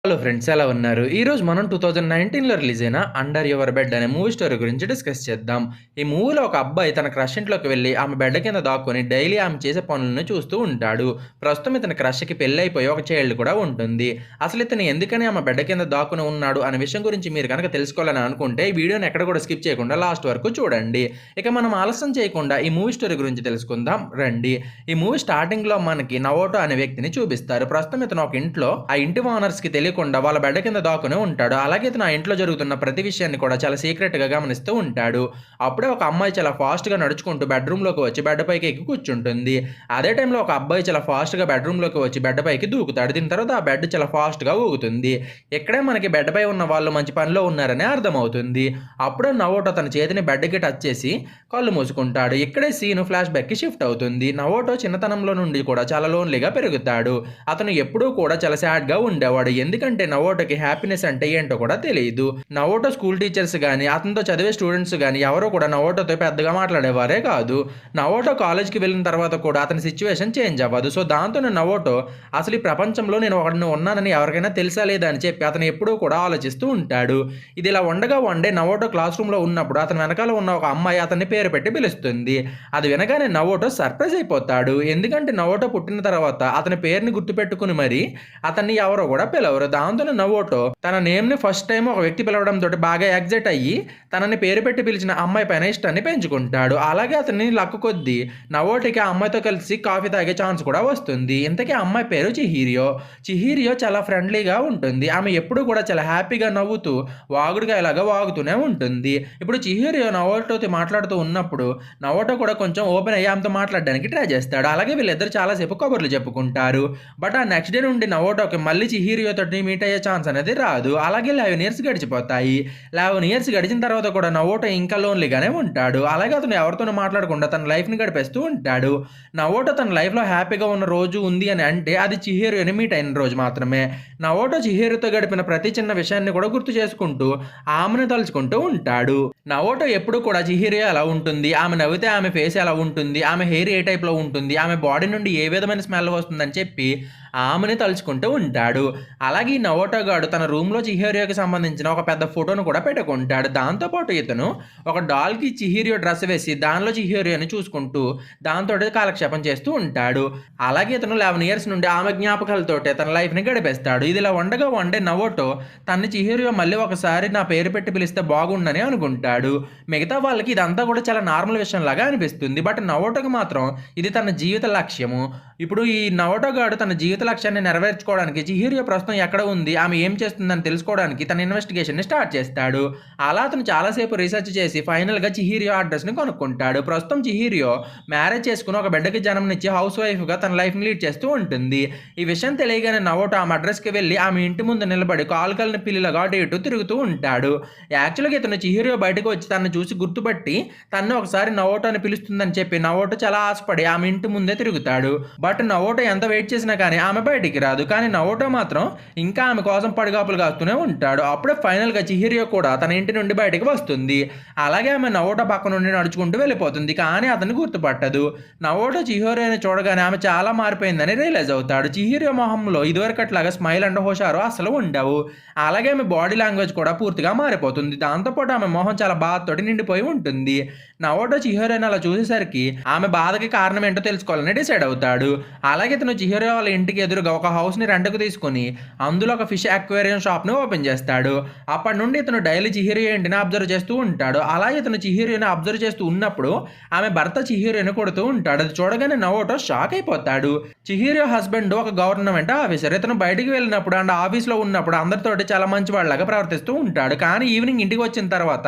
Hello friends ఎలా ఉన్నారు? ఈరోజు మనం 2019లో రిలీజ్ అయిన 'అండర్ యువర్ బెడ్' అనే మూవీ స్టోరీ గురించి డిస్కస్ చేద్దాం. ఈ మూవీలో ఒక అబ్బాయి తన క్రష్ ఇంట్లోకి వెళ్లి ఆమె బెడ్ కింద దాక్కొని డైలీ ఆమె చేసే పనులను చూస్తూ ఉంటాడు. ప్రస్తుతం ఇతని క్రష్‌కి పెళ్లయిపోయి ఒక చైల్డ్ కూడా ఉంటుంది. అసలు ఇతను ఎందుకని ఆమె బెడ్ కింద దాక్కుని ఉన్నాడు అనే విషయం గురించి మీరు గనక తెలుసుకోవాలని అనుకుంటే ఈ వీడియోని ఎక్కడ కూడా స్కిప్ చేయకుండా లాస్ట్ వరకు చూడండి. ఇక మనం ఆలస్యం చేయకుండా ఈ మూవీ స్టోరీ గురించి తెలుసుకుందాం రండి. ఈ మూవీ స్టార్టింగ్‌లో మనకి నవోటో అనే వ్యక్తిని చూపిస్తారు. ప్రస్తుతం ఇతను ఒక ఇంట్లో ఆ ఇంటి ఓనర్స్‌కి తెలియకుండా వాళ్ళ బెడ్ కింద దాక్కుని ఉంటాడు. అలాగే ఇతను ఆ ఇంట్లో జరుగుతున్న ప్రతి విషయాన్ని కూడా చాలా సీక్రెట్‌గా గమనిస్తూ ఉంటాడు. అప్పుడే ఒక అమ్మాయి చాలా ఫాస్ట్‌గా నడుచుకుంటూ బెడ్‌రూమ్‌లోకి వచ్చి బెడ్ పైకి ఎక్కి కూర్చుంటుంది. అదే టైంలో ఒక అబ్బాయి చాలా ఫాస్ట్‌గా బెడ్‌రూమ్‌లోకి వచ్చి బెడ్ పైకి దూకుతాడు. దీని తర్వాత ఆ బెడ్ చాలా ఫాస్ట్‌గా ఊగుతుంది. ఇక్కడే మనకి బెడ్ పై ఉన్న వాళ్ళు మంచి పనిలో ఉన్నారని అర్థమవుతుంది. అప్పుడే నవోటో తన చేతిని బెడ్‌కి టచ్ చేసి కళ్ళు మూసుకుంటాడు. ఇక్కడే సీన్ ఫ్లాష్ బ్యాక్‌కి షిఫ్ట్ అవుతుంది. నవోటో చిన్నతనంలో నుండి కూడా చాలా లోన్‌లీగా పెరుగుతాడు. అతను ఎప్పుడూ కూడా చాలా సాడ్‌గా ఉండేవాడు. ఎందుకంటే నవోటోకి హ్యాపీనెస్ అంటే ఏంటో కూడా తెలీదు. నవోటో స్కూల్ టీచర్స్ గాని, అతనితో చదివే స్టూడెంట్స్ గాని ఎవరు కూడా నవోటోతో పెద్దగా మాట్లాడేవారే కాదు. నవోటో కాలేజ్‌కి వెళ్ళిన తర్వాత కూడా అతని సిట్యుయేషన్ చేంజ్ అవ్వదు. సో దాంతోనే నవోటో అసలు ఈ ప్రపంచంలో నేను ఒకడిని ఉన్నానని ఎవరికైనా తెలుసా లేదా అని చెప్పి అతను ఎప్పుడూ కూడా ఆలోచిస్తూ ఉంటాడు. ఇది ఇలా ఉండగా వన్ డే నవోటో క్లాస్ రూమ్‌లో ఉన్నప్పుడు అతని వెనకాల ఉన్న ఒక అమ్మాయి అతన్ని పేరు పెట్టి పిలుస్తుంది. అది వినగానే నవోటో సర్ప్రైజ్ అయిపోతాడు. ఎందుకంటే నవోటో పుట్టిన తర్వాత అతని పేరుని గుర్తుపెట్టుకుని మరి అతన్ని ఎవరో కూడా పిలవరు. దాంతోనే నవోటో తన నేమ్‌ని ఫస్ట్ టైమ్ ఒక వ్యక్తి పిలవడంతోటి బాగా ఎక్సైట్ అయ్యి తనని పేరు పెట్టి పిలిచిన అమ్మాయి పైన ఇష్టాన్ని పెంచుకుంటాడు. అలాగే అతని లక్ కొద్దీ నవోటోకి ఆ అమ్మాయితో కలిసి కాఫీ తాగే ఛాన్స్ కూడా వస్తుంది. ఇంతకీ ఆ అమ్మాయి పేరు చిహిరియో. చిహిరియో చాలా ఫ్రెండ్లీగా ఉంటుంది. ఆమె ఎప్పుడూ కూడా చాలా హ్యాపీగా నవ్వుతూ వాగుడుగా ఇలాగా వాగుతూనే ఉంటుంది. ఇప్పుడు చిహిరియో నవోటోతో మాట్లాడుతూ ఉన్నప్పుడు నవోటో కూడా కొంచెం ఓపెన్ అయ్యి ఆమెతో మాట్లాడడానికి ట్రై చేస్తాడు. అలాగే వీళ్ళిద్దరు చాలా సేపు కబుర్లు చెప్పుకుంటారు. బట్ ఆ నెక్స్ట్ డే నుండి నవోటోకి మళ్ళీ చిహిరియో తోటి మీట్ అయ్యే ఛాన్స్ అనేది రాదు. అలాగే 11 ఇయర్స్ గడిచిపోతాయి. 11 ఇయర్స్ గడిచిన తర్వాత కూడా నవోటో ఇంకా లోన్లీగానే ఉంటాడు. అలాగే అతను ఎవరితోనూ మాట్లాడకుండా తన లైఫ్‌ని గడిపేస్తూ ఉంటాడు. నవోటో తన లైఫ్‌లో హ్యాపీగా ఉన్న రోజు ఉంది అని అంటే అది చిహిరియోని మీట్ అయిన రోజు మాత్రమే. నవోటో చిహిరియోతో గడిపిన ప్రతి చిన్న విషయాన్ని కూడా గుర్తు చేసుకుంటూ ఆమెను తలుచుకుంటూ ఉంటాడు. నవోటో ఎప్పుడు కూడా చిహిరియో ఎలా ఉంటుంది, ఆమె నవ్వితే ఆమె ఫేస్ ఎలా ఉంటుంది, ఆమె హెయిర్ ఏ టైప్‌లో ఉంటుంది, ఆమె బాడీ నుండి ఏ విధమైన స్మెల్ వస్తుందని చెప్పి ఆమెని తలుచుకుంటూ ఉంటాడు. అలాగే ఈ నవోటో గాడు తన రూమ్‌లో చిహిరియోకి సంబంధించిన ఒక పెద్ద ఫోటోను కూడా పెట్టుకుంటాడు. దాంతో పాటు ఇతను ఒక డాల్‌కి చిహిరియో డ్రెస్ వేసి దానిలో చిహిరియోని చూసుకుంటూ దాంతోటి కాలక్షేపం చేస్తూ ఉంటాడు. అలాగే ఇతను 11 ఇయర్స్ నుండి ఆమె జ్ఞాపకాలతోటే తన లైఫ్‌ని గడిపేస్తాడు. ఇదిలా ఉండగా వన్ డే నవోటో తన్ని చిహిరియో మళ్ళీ ఒకసారి నా పేరు పెట్టి పిలిస్తే బాగుండని అనుకుంటాడు. మిగతా వాళ్ళకి ఇదంతా కూడా చాలా నార్మల్ విషయంలాగా అనిపిస్తుంది. బట్ నవోటోకి మాత్రం ఇది తన జీవిత లక్ష్యము. ఇప్పుడు ఈ నవోటో గాడు తన జీవిత లక్ష్యాన్ని నెరవేర్చుకోవడానికి చిహిరియో ప్రస్తుతం ఎక్కడ ఉంది, ఆమె ఏం చేస్తుందని తెలుసుకోవడానికి తన ఇన్వెస్టిగేషన్‌ని స్టార్ట్ చేస్తాడు. అలా అతను చాలా సేపు రీసెర్చ్ చేసి ఫైనల్‌గా చిహిరియో అడ్రస్‌ని కనుక్కుంటాడు. ప్రస్తుతం చిహిరియో మ్యారేజ్ చేసుకొని ఒక బిడ్డకి జన్మనిచ్చి హౌస్ వైఫ్‌గా తన లైఫ్‌ని లీడ్ చేస్తూ ఉంటుంది. ఈ విషయం తెలియగానే నవోటో ఆమె అడ్రస్‌కి వెళ్లి ఆమె ఇంటి ముందు నిలబడి కాలు కాలిన పిల్లిలాగా అటు ఇటు తిరుగుతూ ఉంటాడు. యాక్చువల్‌గా ఇతను చిహిరియో బయటకు వచ్చి తనని చూసి గుర్తుపట్టి తనని ఒకసారి నవోటో అని పిలుస్తుందని చెప్పి నవోటో చాలా ఆశపడి ఆమె ఇంటి ముందే తిరుగుతాడు. బట్ నవోటో ఎంత వెయిట్ చేసినా కానీ ఆమె బయటికి రాదు. కానీ నవోటో మాత్రం ఇంకా ఆమె కోసం పడిగాపులు కాస్తూనే ఉంటాడు. అప్పుడే ఫైనల్‌గా చిహిరియో కూడా తన ఇంటి నుండి బయటికి వస్తుంది. అలాగే ఆమె నవోటో పక్క నుండి నడుచుకుంటూ వెళ్ళిపోతుంది. కానీ అతన్ని గుర్తుపట్టదు. నవోటో చిహిరియోని చూడగానే ఆమె చాలా మారిపోయిందని రియలైజ్ అవుతాడు. చిహిరియో మొహంలో ఇదివరకట్లాగా స్మైల్ అండ్ హుషారు అసలు ఉండవు. అలాగే ఆమె బాడీ లాంగ్వేజ్ కూడా పూర్తిగా మారిపోతుంది. దాంతోపాటు ఆమె మొహం చాలా బాధతోటి నిండిపోయి ఉంటుంది. నవోటో చిహిరియోని అలా చూసేసరికి ఆమె బాధకి కారణం ఏంటో తెలుసుకోవాలని డిసైడ్ అవుతాడు. అలాగే ఇతను చిహిరియో వాళ్ళ ఇంటికి ఎదురుగా ఒక హౌస్‌ని రెంట్‌కి తీసుకొని అందులో ఒక ఫిష్ అక్వేరియం షాప్‌ని ఓపెన్ చేస్తాడు. అప్పటి నుండి ఇతను డైలీ చిహిరియో ఇంటిని అబ్జర్వ్ చేస్తూ ఉంటాడు. అలాగే ఇతను చిహిరియోని అబ్జర్వ్ చేస్తూ ఉన్నప్పుడు ఆమె భర్త చిహిరియోని కొడుతూ ఉంటాడు. అది చూడగానే నవోటో షాక్ అయిపోతాడు. చిహిరియో హస్బెండ్ ఒక గవర్నమెంట్ ఆఫీసర్. ఇతను బయటికి వెళ్ళినప్పుడు అండ్ ఆఫీస్‌లో ఉన్నప్పుడు అందరితోటి చాలా మంచివాడిలాగా ప్రవర్తిస్తూ ఉంటాడు. కానీ ఈవినింగ్ ఇంటికి వచ్చిన తర్వాత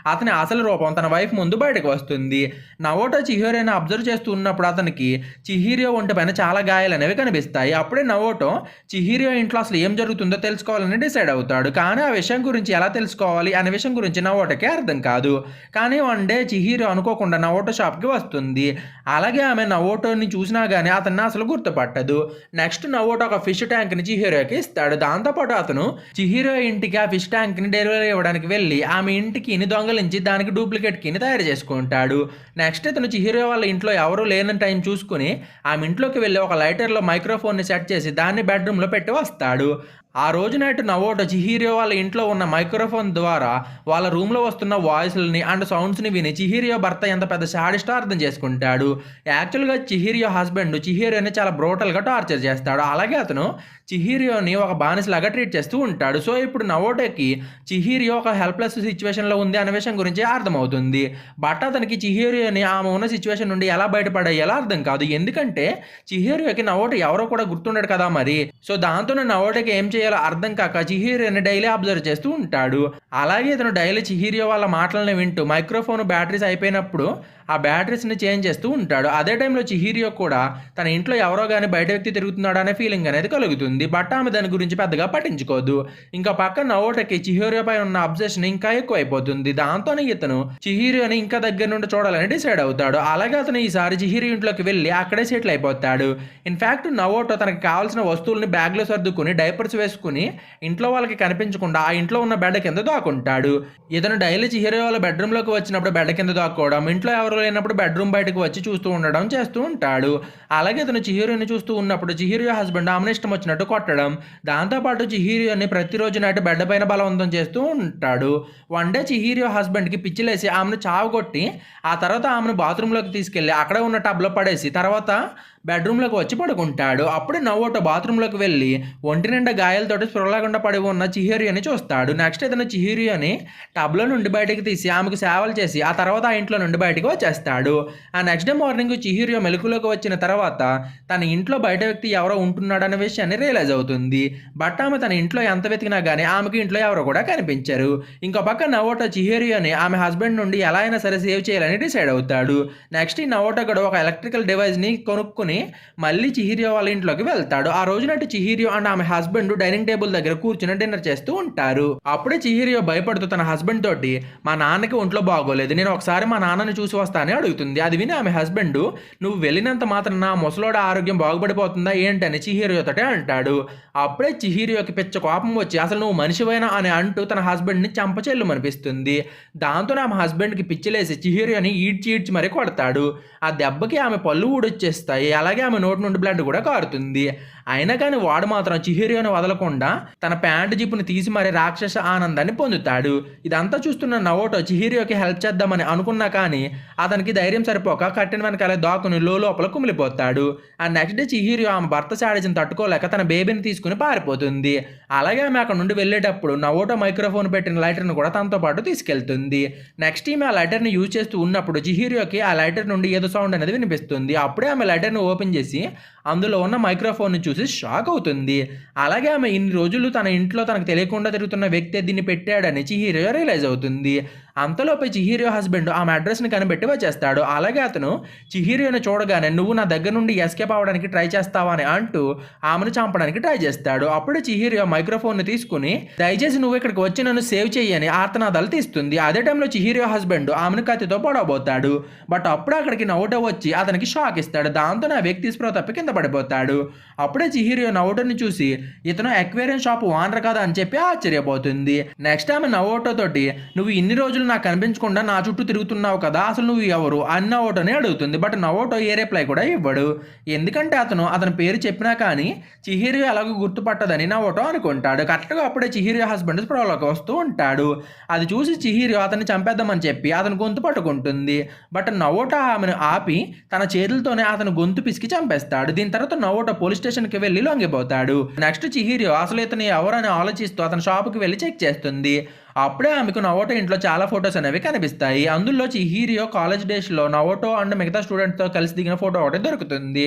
అతని అసలు రూపం తన వైఫ్ ముందు బయటకు వస్తుంది. నవోటో చిహిరియోని అబ్జర్వ్ చేస్తూ ఉన్నప్పుడు అతనికి చిహిరియో ఒంటి పైన చాలా గాయాలనేవి కనిపిస్తాయి. అప్పుడే నవోటో చిహిరియో ఇంట్లో అసలు ఏం జరుగుతుందో తెలుసుకోవాలని డిసైడ్ అవుతాడు. కానీ ఆ విషయం గురించి ఎలా తెలుసుకోవాలి అనే విషయం గురించి నవోటోకి అర్థం కాదు. కానీ వన్ డే చిహిరియో అనుకోకుండా నవోటో షాప్‌కి వస్తుంది. అలాగే ఆమె నవోటోని చూసినా గానీ అతన్ని అసలు గుర్తుపట్టదు. నెక్స్ట్ నవోటో ఒక ఫిష్ ట్యాంక్‌ని చిహిరియోకి ఇస్తాడు. దాంతోపాటు అతను చిహిరియో ఇంటికి ఆ ఫిష్ ట్యాంక్‌ని డెలివరీ ఇవ్వడానికి వెళ్ళి ఆమె ఇంటి కీని దొంగలించి దానికి డూప్లికేట్ కీని తయారు చేసుకుంటాడు. నెక్స్ట్ ఇతను చిహిరియో వాళ్ళ ఇంట్లో ఎవరూ లేని టైం చూసుకొని ఆమె ఇంట్లోకి వెళ్ళి ఒక లైటర్‌లో మైక్రోఫోన్‌ని సెట్ చేసి దాన్ని బెడ్‌రూమ్‌లో పెట్టి వస్తాడు. ఆ రోజు నైట్ నవోటో చిహిరియో వాళ్ళ ఇంట్లో ఉన్న మైక్రోఫోన్ ద్వారా వాళ్ళ రూమ్లో వస్తున్న వాయిస్‌లని అండ్ సౌండ్స్‌ని విని చిహిరియో భర్త ఎంత పెద్ద శాడిస్టో అర్థం చేసుకుంటాడు. యాక్చువల్‌గా చిహిరియో హస్బెండ్ చిహిరియోని చాలా బ్రూటల్‌గా టార్చర్ చేస్తాడు. అలాగే అతను చిహిరియోని ఒక బానిసలాగా ట్రీట్ చేస్తూ ఉంటాడు. సో, ఇప్పుడు నవోటోకి చిహిరియో ఒక హెల్ప్‌లెస్ సిట్యుయేషన్‌లో ఉంది అనే విషయం గురించి అర్థమవుతుంది. బట్ అతనికి చిహిరియోని ఆమె ఉన్న సిట్యుయేషన్ నుండి ఎలా బయటపడేయాలో అర్థం కాదు. ఎందుకంటే చిహిరియోకి నవోటో ఎవరో కూడా గుర్తుండడు కదా మరి. సో, దాంతోనే నవోటోకి ఏం చేయాలో అర్థం కాక చిహిరియోని డైలీ అబ్జర్వ్ చేస్తూ ఉంటాడు. అలాగే ఇతను డైలీ చిహిరియో వాళ్ళ మాటలను వింటూ మైక్రోఫోన్ బ్యాటరీస్ అయిపోయినప్పుడు ఆ బ్యాటరీస్‌ని చేంజ్ చేస్తూ ఉంటాడు. అదే టైంలో చిహిరియో కూడా తన ఇంట్లో ఎవరో గాని బయట వ్యక్తి తిరుగుతున్నాడు అనే ఫీలింగ్ అనేది కలుగుతుంది. బట్ ఆమె దాని గురించి పెద్దగా పట్టించుకోదు. ఇంకా పక్కన నవోటోకి చిహిరియోపై ఉన్న అబ్సెషన్ ఇంకా ఎక్కువైపోతుంది. దాంతోనే ఇతను చిహిరియోని ఇంకా దగ్గర నుండి చూడాలని డిసైడ్ అవుతాడు. అలాగే అతను ఈసారి చిహిరియో ఇంట్లోకి వెళ్లి అక్కడే సెటిల్ అయిపోతాడు. ఇన్‌ఫాక్ట్ నవోటో తనకి కావాల్సిన వస్తువుల్ని బ్యాగ్‌లో సర్దుకొని డైపర్స్ వేసుకొని ఇంట్లో వాళ్ళకి కనిపించకుండా ఆ ఇంట్లో ఉన్న బెడ్ కింద దాక్కుంటాడు. ఇతను డైలీ చిహిరియో వాళ్ళ బెడ్‌రూమ్‌లోకి వచ్చినప్పుడు బెడ్ కింద దాక్కోవడం, ఇంట్లో ఎవరు లేనప్పుడు బెడ్‌రూమ్ బయటకు వచ్చి చూస్తూ ఉండడం చేస్తూ ఉంటాడు. అలాగే అతను చిహిరియోని చూస్తూ ఉన్నప్పుడు చిహిరియో హస్బెండ్ ఆమెను ఇష్టం వచ్చినట్టు కొట్టడం, దాంతో పాటు చిహిరియోని ప్రతిరోజు నైట్ బెడ్ పైన బలవంతం చేస్తూ ఉంటాడు. వన్ డే చిహిరియో హస్బెండ్‌కి పిచ్చిలేసి ఆమెను చావగొట్టి, ఆ తర్వాత ఆమెను బాత్రూమ్‌లోకి తీసుకెళ్ళి అక్కడే ఉన్న టబ్‌లో పడేసి తర్వాత బెడ్‌రూమ్‌లోకి వచ్చి పడుకుంటాడు. అప్పుడే నవోటో బాత్రూమ్‌లోకి వెళ్లి ఒంటి నిండా గాయాలతోటి స్పృహ లేకుండా పడి ఉన్న చిహిరియోని చూస్తాడు. నెక్స్ట్ ఇతను చిహిరియోని టబ్‌లో నుండి బయటకి తీసి ఆమెకు సేవలు చేసి ఆ తర్వాత ఆ ఇంట్లో నుండి బయటకి వచ్చేస్తాడు. ఆ నెక్స్ట్ డే మార్నింగ్ చిహిరియో మెలకువలోకి వచ్చిన తర్వాత తన ఇంట్లో బయట వ్యక్తి ఎవరో ఉంటున్నాడన్న విషయాన్ని రియలైజ్ అవుతుంది. బట్ ఆమె తన ఇంట్లో ఎంత వెతికినా గానీ ఆమెకు ఇంట్లో ఎవరో కూడా కనిపించరు. ఇంకో పక్క నవోటో చిహిరియోని ఆమె హస్బెండ్ నుండి ఎలా అయినా సరే సేవ్ చేయాలని డిసైడ్ అవుతాడు. నెక్స్ట్ ఈ నవోటో కూడా ఒక ఎలక్ట్రికల్ డివైస్‌ని కొనుక్కొని మళ్ళీ చిహిరియో వాళ్ళ ఇంట్లోకి వెళ్తాడు. ఆ రోజు నైట్ చిహిరియో అండ్ ఆమె హస్బెండ్ డైనింగ్ టేబుల్ దగ్గర కూర్చుని డిన్నర్ చేస్తూ ఉంటారు. అప్పుడే చిహిరియో భయపడుతూ తన హస్బెండ్ తోటి మా నాన్నకి ఒంట్లో బాగోలేదు, నేను ఒకసారి మా నాన్నని చూసి వస్తా అని అడుగుతుంది. అది విని ఆమె హస్బెండ్ నువ్వు వెళ్ళినంత మాత్రం నా ముసలోడ ఆరోగ్యం బాగుపడిపోతుందా ఏంటని చిహిరియో తోటే అంటాడు. అప్పుడే చిహిరియోకి పిచ్చ కోపం వచ్చి అసలు నువ్వు మనిషివైనా అని అంటూ తన హస్బెండ్ని చంపచెల్లుమనిపిస్తుంది. దాంతో ఆమె హస్బెండ్కి పిచ్చిలేసి చిహిరియోని ఈడ్చి మరీ కొడతాడు. ఆ దెబ్బకి ఆమె పళ్ళు ఊడొచ్చేస్తాయి. అలాగే ఆమె నోటి నుండి బ్లడ్ కూడా కారుతుంది. అయినా కానీ వాడు మాత్రం చిహిరియోని వదలకుండా తన ప్యాంటు జిప్పుని తీసి మరీ రాక్షస ఆనందాన్ని పొందుతాడు. ఇదంతా చూస్తున్న నవోటో చిహిరియోకి హెల్ప్ చేద్దామని అనుకున్నా కానీ అతనికి ధైర్యం సరిపోక కట్టిన వెనకాలే దాక్కుని లోపల కుమిలిపోతాడు. ఆ నెక్స్ట్ డే చిహిరియో ఆమె భర్త శాడిజం తట్టుకోలేక తన బేబీని తీసుకుని పారిపోతుంది. అలాగే ఆమె అక్కడ నుండి వెళ్ళేటప్పుడు నవోటో మైక్రోఫోన్ పెట్టిన లైటర్ని కూడా తనతో పాటు తీసుకెళ్తుంది. నెక్స్ట్ ఈమె ఆ లైటర్ని యూజ్ చేస్తూ ఉన్నప్పుడు చిహిరియోకి ఆ లైటర్ నుండి ఏదో సౌండ్ అనేది వినిపిస్తుంది. అప్పుడే ఆమె లైటర్ని ఓపెన్ చేసి అందులో ఉన్న మైక్రోఫోన్ని చూసి షాక్ అవుతుంది. అలాగే ఆమె ఇన్ని రోజులు తన ఇంట్లో తనకు తెలియకుండా తిరుగుతున్న వ్యక్తి దీన్ని పెట్టాడని చిహిరియో రియలైజ్ అవుతుంది. అంతలోపే చిహిరియో హస్బెండ్ ఆమె అడ్రస్ని కనిపెట్టి వచ్చేస్తాడు. అలాగే అతను చిహిరియోని చూడగానే నువ్వు నా దగ్గర నుండి ఎస్కేప్ అవ్వడానికి ట్రై చేస్తావా అని అంటూ ఆమెను చంపడానికి ట్రై చేస్తాడు. అప్పుడే చిహిరియో మైక్రోఫోన్ని తీసుకుని దయచేసి నువ్వు ఇక్కడికి వచ్చి నన్ను సేవ్ చెయ్యని ఆర్తనాదాలు తీస్తుంది. అదే టైంలో చిహిరియో హస్బెండ్ ఆమెను కత్తితో పొడవబోతాడు. బట్ అప్పుడు అక్కడికి నవోటో వచ్చి అతనికి షాక్ ఇస్తాడు. దాంతో నా వ్యక్తి స్పృహ తప్పి కింద పడిపోతాడు. అప్పుడే చిహిరియో నవోటోని చూసి ఇతను అక్వేరియం షాప్ ఓనర్ కదా అని చెప్పి ఆశ్చర్యపోతుంది. నెక్స్ట్ ఆమె నవోటో తోటి నువ్వు ఇన్ని రోజులు నాకు కనిపించకుండా నా చుట్టూ తిరుగుతున్నావు కదా, అసలు నువ్వు ఎవరు అని నవోటోని అడుగుతుంది. బట్ నవోటో ఏ రిప్లై కూడా ఇవ్వడు. ఎందుకంటే అతని పేరు చెప్పినా కానీ చిహిరియో ఎలాగో గుర్తుపట్టదని నవోటో అనుకుంటాడు. కరెక్ట్గా అప్పుడే చిహిరియో హస్బెండ్ స్ప్రోలోకి వస్తూ ఉంటాడు. అది చూసి చిహిరియో అతన్ని చంపేద్దామని చెప్పి అతని గొంతు పట్టుకుంటుంది. బట్ నవోటో ఆమెను ఆపి తన చేతులతోనే అతను గొంతు పిసికి చంపేస్తాడు. దీని తర్వాత నవోటో పోలీస్ స్టేషన్కి వెళ్ళి లొంగిపోతాడు. నెక్స్ట్ చిహిరియో అసలు ఇతను ఎవరని ఆలోచిస్తూ అతని షాపుకి వెళ్ళి చెక్ చేస్తుంది. అప్పుడే ఆమెకు నవోటో ఇంట్లో చాలా ఫొటోస్ అనేవి కనిపిస్తాయి. అందులో చిహిరియో కాలేజ్ డేస్లో నవోటో అండ్ మిగతా స్టూడెంట్స్తో కలిసి దిగిన ఫోటో ఒకటి దొరుకుతుంది.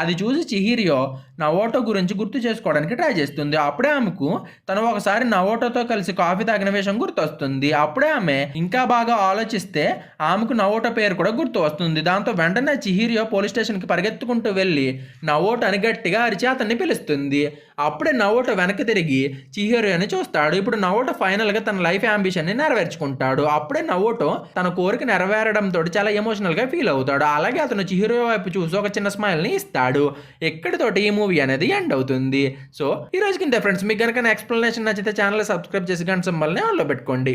అది చూసి చిహిరియో నవోటో గురించి గుర్తు చేసుకోవడానికి ట్రై చేస్తుంది. అప్పుడే ఆమెకు తను ఒకసారి నవోటోతో కలిసి కాఫీ తాగిన విషయం గుర్తొస్తుంది. అప్పుడే ఆమె ఇంకా బాగా ఆలోచిస్తే ఆమెకు నవోటో పేరు కూడా గుర్తు వస్తుంది. దాంతో వెంటనే చిహిరియో పోలీస్ స్టేషన్కి పరిగెత్తుకుంటూ వెళ్ళి నవోటో అని గట్టిగా అరిచి అతన్ని పిలుస్తుంది. అప్పుడే నవోటో వెనక్కి తిరిగి చిహిరియోని చూస్తాడు. ఇప్పుడు నవోటో ఫైనల్గా తన లైఫ్ అంబిషన్ని నెరవేర్చుకుంటాడు. అప్పుడే నవోటో తన కోరిక నెరవేరడంతో చాలా ఎమోషనల్గా ఫీల్ అవుతాడు. అలాగే అతను చిహిరియో వైపు చూసి ఒక చిన్న స్మైల్ని ఇస్తాడు. ఎక్కడితోటి ఈ మూవీ అనేది ఎండ్ అవుతుంది. సో ఈ రోజుకి ఇంతే ఫ్రెండ్స్. మీకు కనుక ఎక్స్ప్లెనేషన్ నచ్చితే ఛానల్ సబ్స్క్రైబ్ చేసి గంట సింబల్ని ఆన్లో పెట్టుకోండి.